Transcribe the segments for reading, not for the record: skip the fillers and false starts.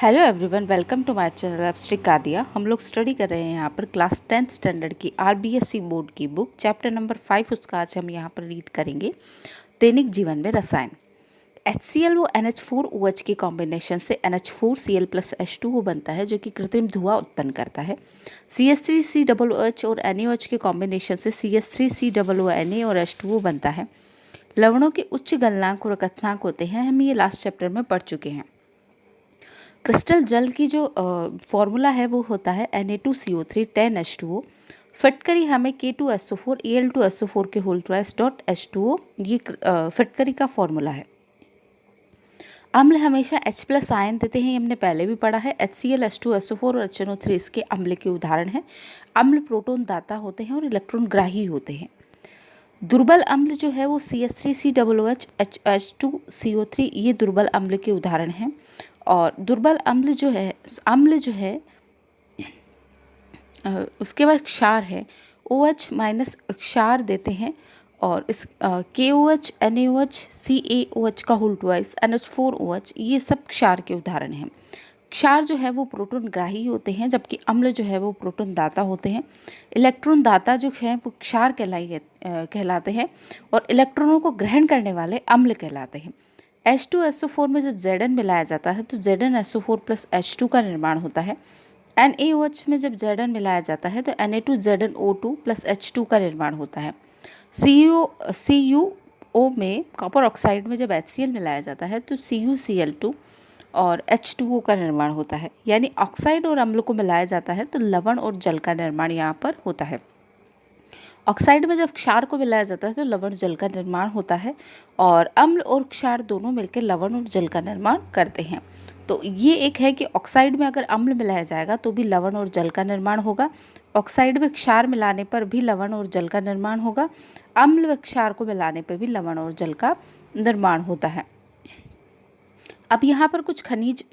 Hello everyone, welcome to my channel एब्स्ट्रिक कादिया। हम लोग स्टडी कर रहे हैं यहाँ पर क्लास 10th स्टैंडर्ड की आरबीएससी बोर्ड की बुक चैप्टर नंबर 5। उसका आज हम यहाँ पर रीड करेंगे। दैनिक जीवन में रसायन। HCl वो NH4OH के कॉम्बिनेशन से NH4Cl+H2O बनता है, जो कि कृत्रिम धुआं उत्पन्न करता है। CH3COOH और NaOH के कॉम्बिनेशन से CH3COONa और H2O बनता है। लवणों के उच्च गलनांक और अकथनांक होते हैं, हम ये लास्ट चैप्टर में पढ़ चुके हैं। क्रिस्टल जल की जो फॉर्मूला है वो होता है Na2CO3 10H2O। फटकरी हमें K2SO4 Al2SO4 के होल ट्वाइस डॉट H2O, ये फटकरी का फॉर्मूला है। अम्ल हमेशा H+ आयन देते हैं, हमने पहले भी पढ़ा है। HCl H2SO4 और HNO3 इसके अम्ल के उदाहरण हैं। अम्ल प्रोटॉन दाता होते हैं और इलेक्ट्रॉन ग्राही होते हैं। दुर्बल अम्ल जो है वो CH3COOH H2CO3, ये दुर्बल अम्ल के उदाहरण हैं। और दुर्बल अम्ल जो है उसके बाद क्षार है, OH- क्षार देते हैं। और इस KOH NaOH CaOH का होल ट्वाइस NH4OH, ये सब क्षार के उदाहरण हैं। क्षार जो है वो प्रोटॉन ग्राही होते हैं, जबकि अम्ल जो है वो प्रोटॉन दाता होते हैं। इलेक्ट्रॉन दाता जो है वो क्षार कहलाते हैं और इलेक्ट्रॉनों को ग्रहण करने वाले अम्ल कहलाते हैं। H2SO4 में जब Zn मिलाया जाता है तो ZnSO4+H2 का निर्माण होता है। NaOH में जब Zn मिलाया जाता है तो Na2ZnO2+H2 का निर्माण होता है। CuO में कॉपर ऑक्साइड में जब HCl मिलाया जाता है तो CuCl2 और H2O का निर्माण होता है। यानी ऑक्साइड और अम्ल को मिलाया जाता है तो लवण और जल का निर्माण यहाँ पर होता है। ऑक्साइड में जब क्षार को मिलाया जाता है तो लवण जल का निर्माण होता है और अम्ल और क्षार दोनों मिलकर लवण और जल का निर्माण करते हैं। तो ये एक है कि ऑक्साइड में अगर अम्ल मिलाया जाएगा तो भी लवण और जल का निर्माण होगा। ऑक्साइड में क्षार मिलाने पर भी लवण और जल का निर्माण होगा। अम्ल व क्षार को मिलाने पर भी लवण और जल का निर्माण होता है। अब यहाँ पर कुछ खनिज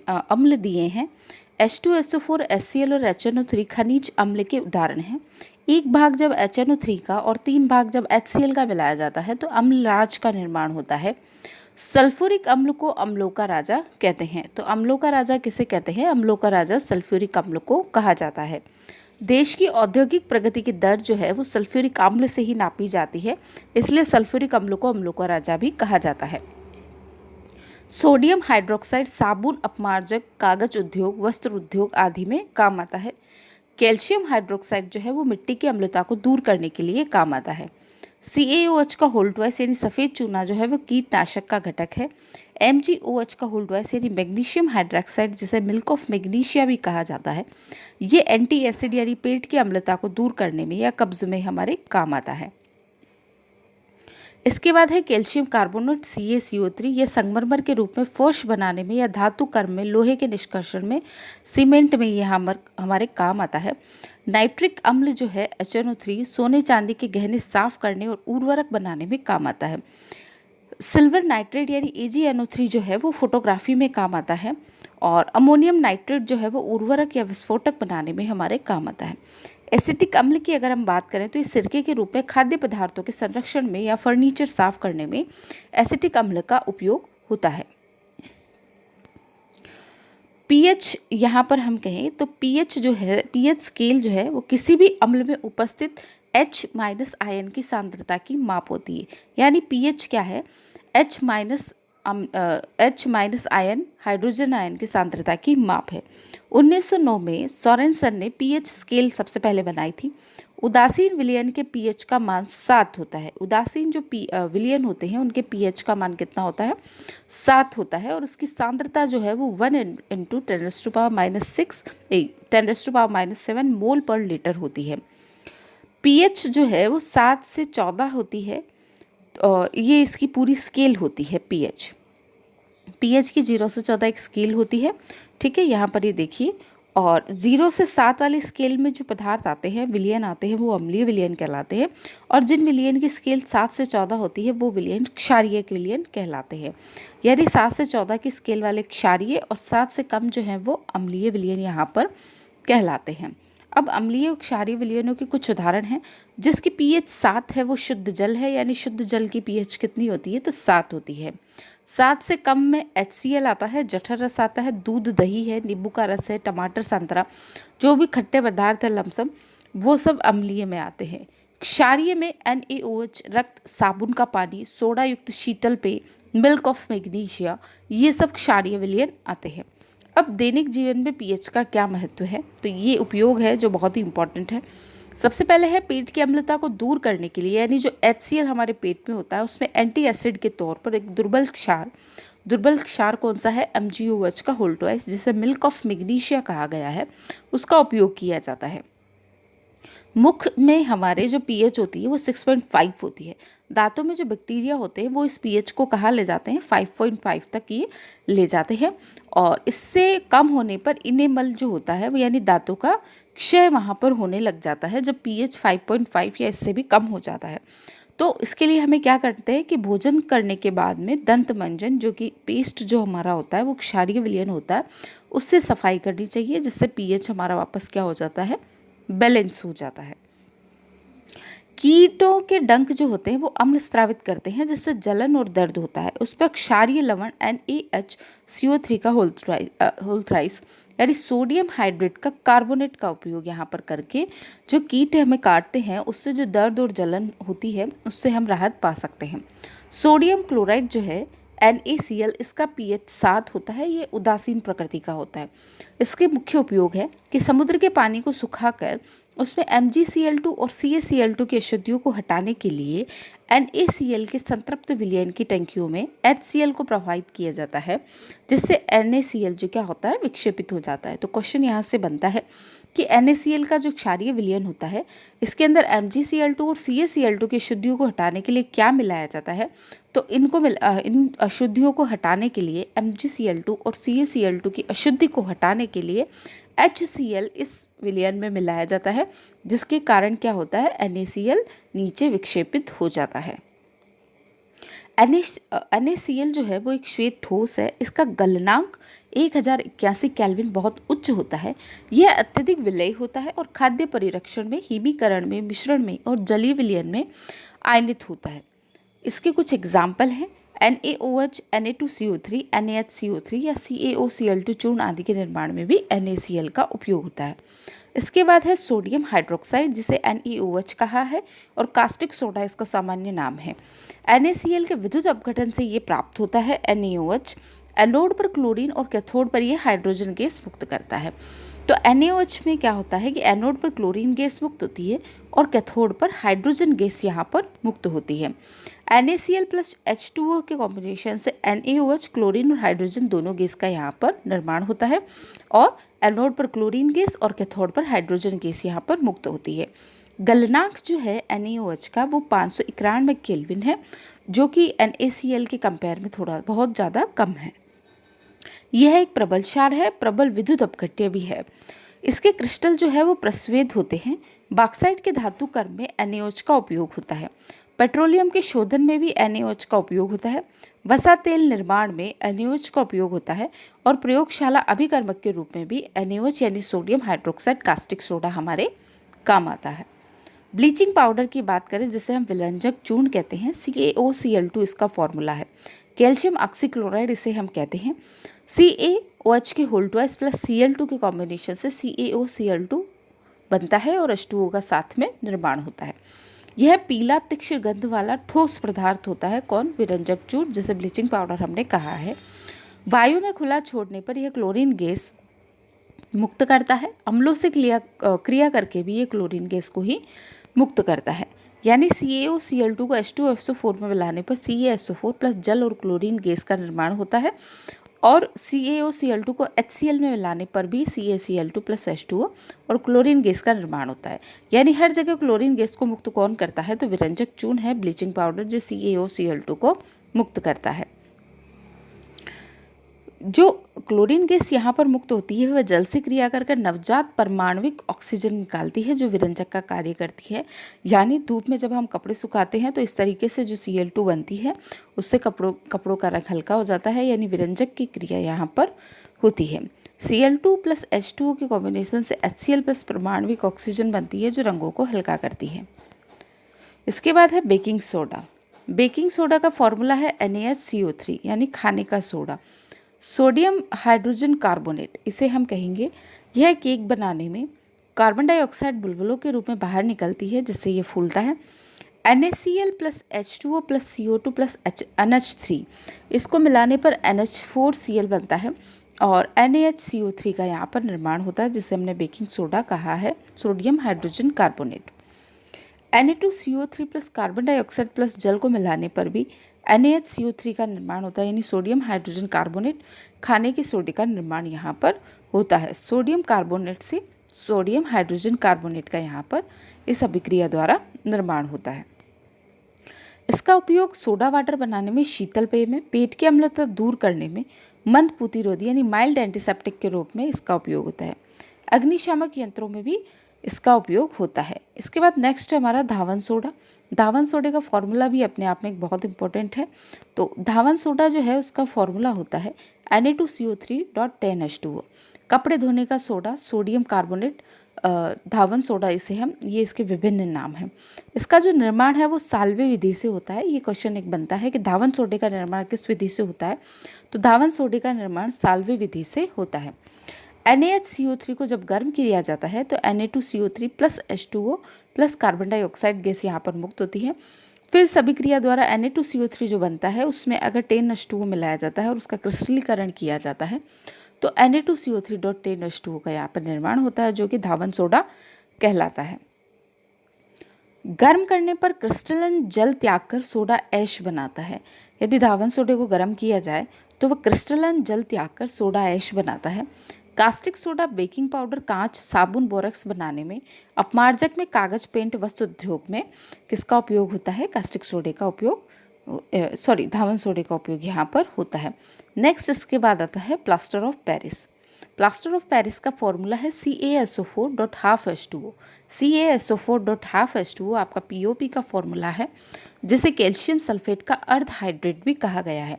अम्ल दिए हैं। H2SO4 HCl और HNO3 खनिज अम्ल के उदाहरण हैं। एक भाग जब HNO3 का और 3 भाग जब HCl का मिलाया जाता है तो अम्लराज का निर्माण होता है। सल्फ्यूरिक अम्ल को अम्लों का राजा कहते हैं। तो अम्लों का राजा किसे कहते हैं? अम्लों का राजा सल्फ्यूरिक अम्ल को कहा जाता है। देश की औद्योगिक प्रगति की दर जो है वो सल्फ्यूरिक अम्ल से ही नापी जाती है, इसलिए सल्फ्यूरिक अम्ल को अम्लों का राजा भी कहा जाता है। सोडियम हाइड्रोक्साइड साबुन, अपमार्जक, कागज उद्योग, वस्त्र उद्योग आदि में काम आता है। कैल्शियम हाइड्रोक्साइड जो है वो मिट्टी की अम्लता को दूर करने के लिए काम आता है। CaOH का होल ट्वाइस यानी सफ़ेद चूना जो है वो कीटनाशक का घटक है। MgOH का होल ट्वाइस यानी मैग्नीशियम हाइड्रोक्साइड, जिसे मिल्क ऑफ मैग्नीशिया भी कहा जाता है, ये एंटी एसिड यानी पेट की अम्लता को दूर करने में या कब्ज में हमारे काम आता है। इसके बाद है कैल्शियम कार्बोनेट CaCO3, ये संगमरमर के रूप में फर्श बनाने में या धातु कर्म में, लोहे के निष्कर्षण में, सीमेंट में ये हमारे काम आता है। नाइट्रिक अम्ल जो है HNO3 सोने चांदी के गहने साफ करने और उर्वरक बनाने में काम आता है। सिल्वर नाइट्रेट यानी AgNO3 जो है वो फोटोग्राफी में काम आता है। और अमोनियम नाइट्रेट जो है वो उर्वरक या विस्फोटक बनाने में हमारे काम आता है। एसिटिक अम्ल की अगर हम बात करें तो इस सिरके के रूप में खाद्य पदार्थों के संरक्षण में या फर्नीचर साफ करने में एसिटिक अम्ल का उपयोग होता है। pH यहाँ पर हम कहें तो pH जो है, pH स्केल जो है वो किसी भी अम्ल में उपस्थित H- आयन की सांद्रता की माप होती है। यानी pH क्या है? H- आयन हाइड्रोजन आयन की सांद्रता की माप है। 1909 में सोरेनसन ने pH स्केल सबसे पहले बनाई थी। उदासीन विलयन के pH का मान 7 होता है। उदासीन जो विलयन होते हैं उनके pH का मान कितना होता है? 7 होता है। और उसकी सांद्रता जो है वो 1 × 10⁻⁻7 मोल पर लीटर होती है। pH जो है वो 7 से 14 होती है। ये इसकी पूरी स्केल होती है pH की 0 से 14 एक स्केल होती है। ठीक है, यहाँ पर ये देखिए। और 0 से 7 वाली स्केल में जो पदार्थ आते हैं, विलयन आते हैं, वो अम्लीय विलयन कहलाते हैं। और जिन विलयन की स्केल 7 से 14 होती है वो विलयन क्षारीय विलयन कहलाते हैं। यानी 7 से 14 की स्केल वाले क्षारीय और 7 से कम जो हैं वो अम्लीय विलयन यहाँ पर कहलाते हैं। अब अम्लीय और क्षारीय विलयनों के कुछ उदाहरण हैं। जिसकी पीएच 7 है वो शुद्ध जल है, यानी शुद्ध जल की पीएच कितनी होती है, तो 7 होती है। 7 से कम में HCl आता है, जठर रस आता है, दूध दही है, नींबू का रस है, टमाटर संतरा, जो भी खट्टे पदार्थ है लमसम, वो सब अम्लीय में आते हैं। क्षारीय में NaOH, रक्त, साबुन का पानी, सोडा युक्त शीतल पेय, मिल्क ऑफ मैग्नीशिया, ये सब क्षारीय विलयन आते हैं। अब दैनिक जीवन में पीएच का क्या महत्व है, तो ये उपयोग है जो बहुत ही इंपॉर्टेंट है। सबसे पहले है पेट की अम्लता को दूर करने के लिए, यानी जो HCl हमारे पेट में होता है उसमें एंटी एसिड के तौर पर एक दुर्बल क्षार कौन सा है, MgOH का होल ट्वाइस, जिसे मिल्क ऑफ मैग्नीशिया कहा गया है, उसका उपयोग किया जाता है। मुख में हमारे जो पीएच होती है वो 6.5 होती है। दांतों में जो बैक्टीरिया होते हैं वो इस पीएच को कहाँ ले जाते हैं, 5.5 तक ये ले जाते हैं। और इससे कम होने पर इनेमल जो होता है वो यानी दांतों का क्षय वहाँ पर होने लग जाता है, जब पीएच 5.5 या इससे भी कम हो जाता है। तो इसके लिए हमें क्या करते हैं कि भोजन करने के बाद में दंत मंजन, जो कि पेस्ट जो हमारा होता है वो क्षारीय विलयन होता है, उससे सफाई करनी चाहिए, जिससे पीएच हमारा वापस क्या हो जाता है, बैलेंस हो जाता है। कीटों के डंक जो होते हैं वो अम्ल स्रावित करते हैं, जिससे जलन और दर्द होता है। उस पर क्षारीय लवण NaHCO3 का होल थ्राइस यानी सोडियम हाइड्रेट का कार्बोनेट का उपयोग यहाँ पर करके जो कीट हमें काटते हैं उससे जो दर्द और जलन होती है उससे हम राहत पा सकते हैं। सोडियम क्लोराइड जो है NaCl, इसका pH 7 होता है, ये उदासीन प्रकृति का होता है। इसके मुख्य उपयोग है कि समुद्र के पानी को सुखाकर उसमें MgCl2 और CaCl2 की अशुद्धियों को हटाने के लिए NaCl के संतृप्त विलयन की टंकियों में HCl को प्रवाहित किया जाता है, जिससे NaCl जो क्या होता है, विक्षेपित हो जाता है। तो क्वेश्चन यहाँ से बनता है कि NaCl का जो क्षारीय विलयन होता है इसके अंदर MgCl2 और CaCl2 की अशुद्धियों को हटाने के लिए क्या मिलाया जाता है, तो इन अशुद्धियों को हटाने के लिए MgCl2 और CaCl2 की अशुद्धि को हटाने के लिए HCl इस विलयन में मिलाया जाता है, जिसके कारण क्या होता है, NaCl नीचे विक्षेपित हो जाता है। NaCl जो है वो एक श्वेत ठोस है। इसका गलनांक 1081 केल्विन बहुत उच्च होता है। यह अत्यधिक विलयी होता है और खाद्य परिरक्षण में, हिमीकरण में, मिश्रण में और जलीय विलयन में आयनित होता है। इसके कुछ एग्जाम्पल हैं NaOH, Na2CO3, NaHCO3 या CaOCl2 चूर्ण आदि के निर्माण में भी NaCl का उपयोग होता है। इसके बाद है सोडियम हाइड्रोक्साइड, जिसे NeOH कहा है, और कास्टिक सोडा इसका सामान्य नाम है। NaCl के विद्युत अपघटन से ये प्राप्त होता है NaOH। एनोड पर क्लोरीन और कैथोड पर यह हाइड्रोजन गैस मुक्त करता है। तो NaOH में क्या होता है कि एनोड पर क्लोरीन गैस मुक्त होती है और कैथोड पर हाइड्रोजन गैस यहाँ पर मुक्त होती है। NaCl प्लस H2O के कॉम्बिनेशन से NaOH, क्लोरीन और हाइड्रोजन दोनों गैस का यहाँ पर निर्माण होता है और एनोड पर क्लोरीन गैस और कैथोड पर हाइड्रोजन गैस यहाँ पर मुक्त होती है। गलनांक जो है NaOH का वो 591 केल्विन है, जो कि NaCl के कंपेयर में थोड़ा बहुत ज़्यादा कम है। यह एक प्रबल क्षार है, प्रबल विद्युत अपघट्य भी है। इसके क्रिस्टल जो है वो प्रस्वेद होते हैं। बॉक्साइट के धातु कर्म में NaOH का उपयोग होता है। पेट्रोलियम के शोधन में भी NaOH का उपयोग होता है। वसा तेल निर्माण में NaOH का उपयोग होता है और प्रयोगशाला अभिकर्मक के रूप में भी NaOH यानी सोडियम हाइड्रोक्साइड कास्टिक सोडा हमारे काम आता है। ब्लीचिंग पाउडर की बात करें, जिसे हम विलंजक चूर्ण कहते हैं, CaOCl2 इसका फॉर्मूला है। कैल्शियम ऑक्सीक्लोराइड इसे हम कहते हैं। CaOH के होल ट्वाइस प्लस Cl2 के कॉम्बिनेशन से CaOCl2 बनता है और H2O का साथ में निर्माण होता है। यह पीला तीक्ष्ण गंध वाला ठोस पदार्थ होता है। कौन? विरंजक चूर्ण, जिसे ब्लीचिंग पाउडर हमने कहा है। वायु में खुला छोड़ने पर यह क्लोरीन गैस मुक्त करता है। अम्लों से क्रिया करके भी ये क्लोरीन गैस को ही मुक्त करता है। यानी CaOCl2 को H2SO4 में मिलाने पर CaSO4 प्लस जल और क्लोरीन गैस का निर्माण होता है और CaOCl2 को HCl में मिलाने पर भी CaCl2 प्लस H2O और क्लोरीन गैस का निर्माण होता है। यानी हर जगह क्लोरीन गैस को मुक्त कौन करता है? तो विरंजक चूर्ण है, ब्लीचिंग पाउडर, जो CaOCl2 को मुक्त करता है। जो क्लोरीन गैस यहाँ पर मुक्त होती है वह जल से क्रिया कर नवजात परमाणविक ऑक्सीजन निकालती है, जो विरंजक का कार्य करती है। यानी धूप में जब हम कपड़े सुखाते हैं तो इस तरीके से जो Cl2 बनती है उससे कपड़ों का रंग हल्का हो जाता है, यानी विरंजक की क्रिया यहाँ पर होती है। Cl2 प्लस H2O के कॉम्बिनेशन से HCl प्लस परमाणविक ऑक्सीजन बनती है जो रंगों को हल्का करती है। इसके बाद है बेकिंग सोडा। बेकिंग सोडा का फॉर्मूला है NaHCO3 यानी खाने का सोडा। सोडियम हाइड्रोजन कार्बोनेट इसे हम कहेंगे। यह केक बनाने में कार्बन डाइऑक्साइड बुलबुलों के रूप में बाहर निकलती है जिससे ये फूलता है। NaCl plus H2O plus CO2 plus NH3 इसको मिलाने पर NH4Cl बनता है और NaHCO3 का यहाँ पर निर्माण होता है जिसे हमने बेकिंग सोडा कहा है, sodium hydrogen carbonate. Na2CO3 plus carbon dioxide plus जल को मिलाने पर भी NaHCO3 का निर्माण होता है यानी सोडियम हाइड्रोजन कार्बोनेट। खाने के सोडे का निर्माण यहाँ पर होता है। सोडियम कार्बोनेट से सोडियम हाइड्रोजन कार्बोनेट का यहाँ पर इस अभिक्रिया द्वारा निर्माण होता है। इसका उपयोग सोडा वाटर बनाने में, शीतल पेय में, पेट की अम्लता दूर करने में, मंद प्रतिरोधी यानी माइल्ड एंटीसेप्टिक के रूप में इसका उपयोग होता है। अग्निशामक यंत्रों में भी इसका उपयोग होता है। इसके बाद नेक्स्ट है हमारा धावन सोडा। धावन सोडे का फॉर्मूला भी अपने आप में एक बहुत इंपॉर्टेंट है। तो धावन सोडा जो है उसका फॉर्मूला होता है Na2CO3.10H2O। कपड़े धोने का सोडा, सोडियम कार्बोनेट, धावन सोडा इसे हम, ये इसके विभिन्न नाम हैं। इसका जो निर्माण है वो साल्वे विधि से होता है। ये क्वेश्चन एक बनता है कि धावन सोडे का निर्माण किस विधि से होता है, तो धावन सोडे का निर्माण साल्वे विधि से होता है। NaHCO3 को जब गर्म किया जाता है तो Na2CO3 plus H2O plus carbon dioxide gas यहाँ पर मुक्त होती है। फिर इस अभिक्रिया द्वारा Na2CO3 जो बनता है उसमें अगर 10H2O मिलाया जाता है और उसका क्रिस्टलीकरण किया जाता है तो Na2CO3.10H2O का यहाँ पर निर्माण होता है जो कि धावन सोडा कहलाता है। गर्म करने पर क्रिस्टलन जल त्याग कर सोडा ऐश बनाता है। यदि धावन सोडे को गर्म किया जाए तो वह क्रिस्टलन जल त्याग कर सोडा ऐश बनाता है। कास्टिक सोडा, बेकिंग पाउडर, कांच, साबुन, बोरक्स बनाने में, अपमार्जक में, कागज, पेंट, वस्त्र उद्योग में किसका उपयोग होता है? कास्टिक सोडे का उपयोग, धावन सोडे का उपयोग यहाँ पर होता है। नेक्स्ट इसके बाद आता है plaster of Paris. Plaster of Paris का फॉर्मूला है CaSO4.12H2O। CaSO4.12H2O आपका POP का फॉर्मूला है जिसे कैल्शियम सल्फेट का अर्ध हाइड्रेट भी कहा गया है।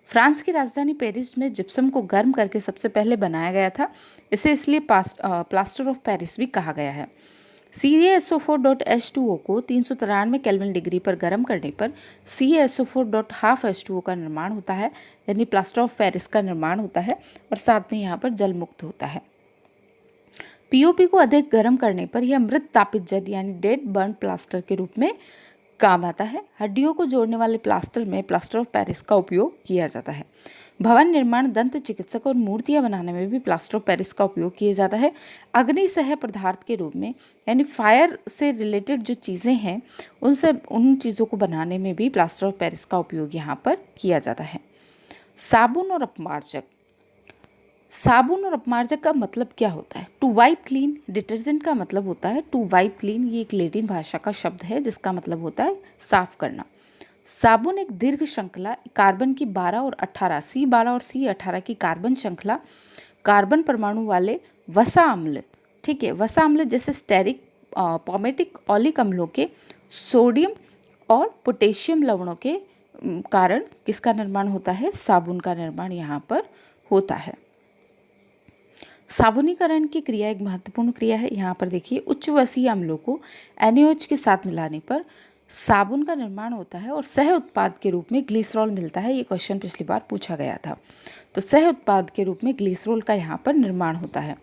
फ्रांस की राजधानी पेरिस में जिप्सम को गर्म करके सबसे पहले बनाया गया था। इसे इसलिए प्लास्टर ऑफ पेरिस भी कहा गया है। CaSO4.H2O को 393 केल्विन डिग्री पर गर्म करने पर CaSO4.12H2O का निर्माण होता है यानी प्लास्टर ऑफ पेरिस का निर्माण होता है और साथ में यहाँ पर जल मुक्त होता है। POP को अधिक गर्म करने पर यह मृत तापित जल यानी डेड बर्न प्लास्टर के रूप में काम आता है। हड्डियों को जोड़ने वाले प्लास्टर में प्लास्टर ऑफ पेरिस का उपयोग किया जाता है। भवन निर्माण, दंत चिकित्सक और मूर्तियां बनाने में भी प्लास्टर ऑफ पेरिस का उपयोग किया जाता है। अग्नि सह पदार्थ के रूप में यानी फायर से रिलेटेड जो चीज़ें हैं उन चीज़ों को बनाने में भी प्लास्टर ऑफ पेरिस का उपयोग यहाँ पर किया जाता है। साबुन और अपमार्जक। साबुन और अपमार्जक का मतलब क्या होता है? To wipe clean. डिटर्जेंट का मतलब होता है टू वाइप क्लीन। ये एक लैटिन भाषा का शब्द है जिसका मतलब होता है साफ करना। साबुन एक दीर्घ श्रृंखला कार्बन की 12 और 18 C12 और C18 की कार्बन श्रृंखला कार्बन परमाणु वाले वसा अम्ल, ठीक है, वसा अम्ल जैसे स्टेरिक, पॉमेटिक, ऑलिक अम्लों के सोडियम और पोटेशियम लवणों के कारण किसका निर्माण होता है? साबुन का निर्माण यहाँ पर होता है। साबुनीकरण की क्रिया एक महत्वपूर्ण क्रिया है। यहाँ पर देखिए, उच्च वसीय अम्लों को NaOH के साथ मिलाने पर साबुन का निर्माण होता है और सह उत्पाद के रूप में ग्लिसरॉल मिलता है। ये क्वेश्चन पिछली बार पूछा गया था। तो सह उत्पाद के रूप में ग्लिसरॉल का यहाँ पर निर्माण होता है।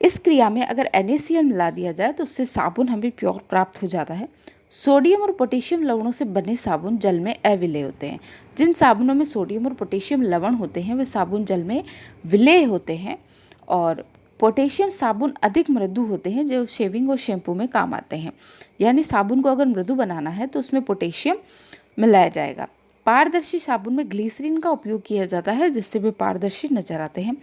इस क्रिया में अगर NaCl मिला दिया जाए तो उससे साबुन हमें प्योर प्राप्त हो जाता है। सोडियम और पोटेशियम लवणों से बने साबुन जल में अविलेय होते हैं। जिन साबुनों में सोडियम और पोटेशियम लवण होते हैं वे साबुन जल में विलेय होते हैं और पोटेशियम साबुन अधिक मृदु होते हैं जो शेविंग और शैम्पू में काम आते हैं। यानी साबुन को अगर मृदु बनाना है तो उसमें पोटेशियम मिलाया जाएगा। पारदर्शी साबुन में ग्लिसरीन का उपयोग किया जाता है जिससे वे पारदर्शी नजर आते हैं।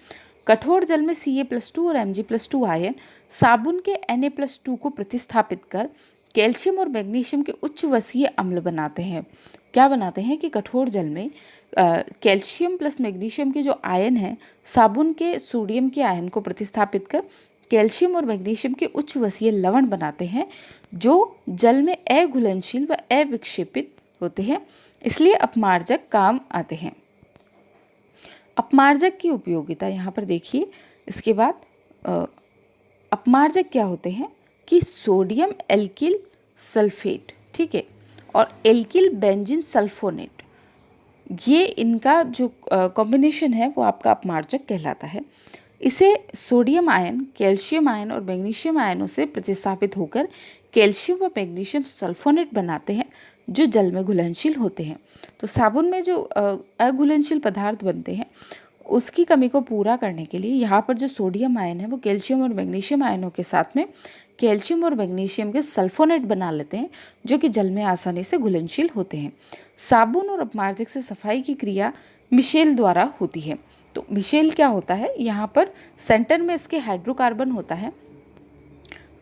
कठोर जल में Ca+2 और Mg+2 आयन साबुन के Na+2 को प्रतिस्थापित कर कैल्शियम और मैग्नीशियम के उच्च वसीय अम्ल बनाते हैं। क्या बनाते हैं कि कठोर जल में कैल्शियम प्लस मैग्नीशियम के जो आयन हैं साबुन के सोडियम के आयन को प्रतिस्थापित कर कैल्शियम और मैग्नीशियम के उच्च वसीय लवण बनाते हैं जो जल में अघुलनशील व अविक्षेपित होते हैं, इसलिए अपमार्जक काम आते हैं। अपमार्जक की उपयोगिता यहाँ पर देखिए। इसके बाद अपमार्जक क्या होते हैं कि सोडियम एल्किल सल्फेट, ठीक है, और एल्किल बेंजीन सल्फोनेट, ये इनका जो कॉम्बिनेशन है वो आपका अपमार्जक कहलाता है। इसे सोडियम आयन, कैल्शियम आयन और मैग्नीशियम आयनों से प्रतिस्थापित होकर कैल्शियम व मैग्नीशियम सल्फोनेट बनाते हैं जो जल में घुलनशील होते हैं। तो साबुन में जो अघुलनशील पदार्थ बनते हैं उसकी कमी को पूरा करने के लिए यहाँ पर जो सोडियम आयन है वो कैल्शियम और मैग्नीशियम आयनों के साथ में कैल्शियम और मैग्नीशियम के सल्फोनेट बना लेते हैं जो कि जल में आसानी से घुलनशील होते हैं। साबुन और अपमार्जक से सफाई की क्रिया मिशेल द्वारा होती है। तो मिशेल क्या होता है, यहाँ पर सेंटर में इसके हाइड्रोकार्बन होता है,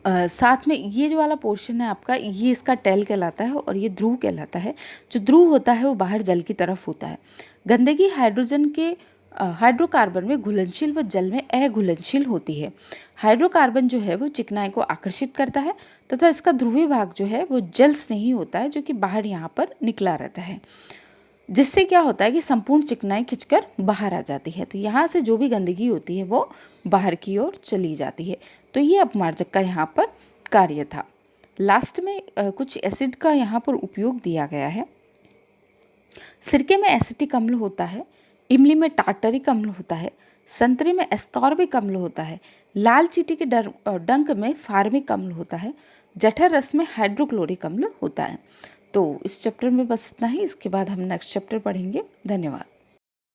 साथ में ये जो वाला पोर्शन है आपका, ये इसका टेल कहलाता है और ये ध्रुव कहलाता है। जो ध्रुव होता है वो बाहर जल की तरफ होता है। गंदगी हाइड्रोजन के हाइड्रोकार्बन में घुलनशील व जल में अघुलनशील होती है। हाइड्रोकार्बन जो है वो चिकनाई को आकर्षित करता है तथा इसका ध्रुवीय भाग जो है वो जल स्नेही होता है जो कि बाहर यहाँ पर निकला रहता है, जिससे क्या होता है कि संपूर्ण चिकनाई खिंचकर बाहर आ जाती है। तो यहाँ से जो भी गंदगी होती है वो बाहर की ओर चली जाती है। तो ये अपमार्जक का यहाँ पर कार्य था। लास्ट में कुछ एसिड का यहाँ पर उपयोग दिया गया है। सिरके में एसिटिक अम्ल होता है, इमली में टार्टरिक अम्ल होता है, संतरे में एस्कॉर्बिक अम्ल होता है, लाल चींटी के डंक में फार्मिक अम्ल होता है, जठर रस में हाइड्रोक्लोरिक अम्ल होता है। तो इस चैप्टर में बस इतना ही। इसके बाद हम नेक्स्ट चैप्टर पढ़ेंगे। धन्यवाद।